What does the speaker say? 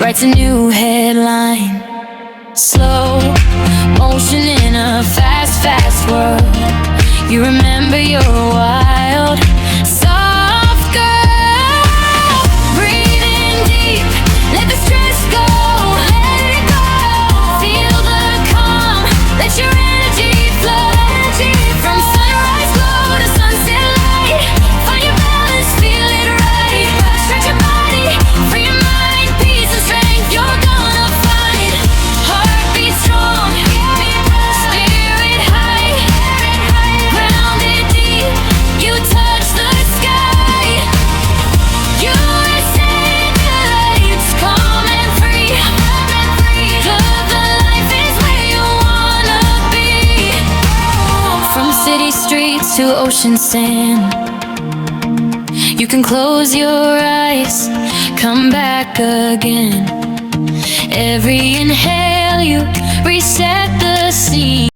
writes a new headline. Slow motion in a fast, fast world. You remember you're wild, soft girl. Breathe in deep, let the stress go, let it go. Feel the calm, let your energy flow. From sunrise glow to sunset light, find your balance, feel it right. Stretch your body, free your mind, peace and strength you're gonna find. Heartbeat strong, spirit high, grounded deep, you touch the sky. USA lights, calm and free. Club the life is where you wanna be. From city streets to ocean sand, you can close your eyes, come back again. Every inhale you reset the scene.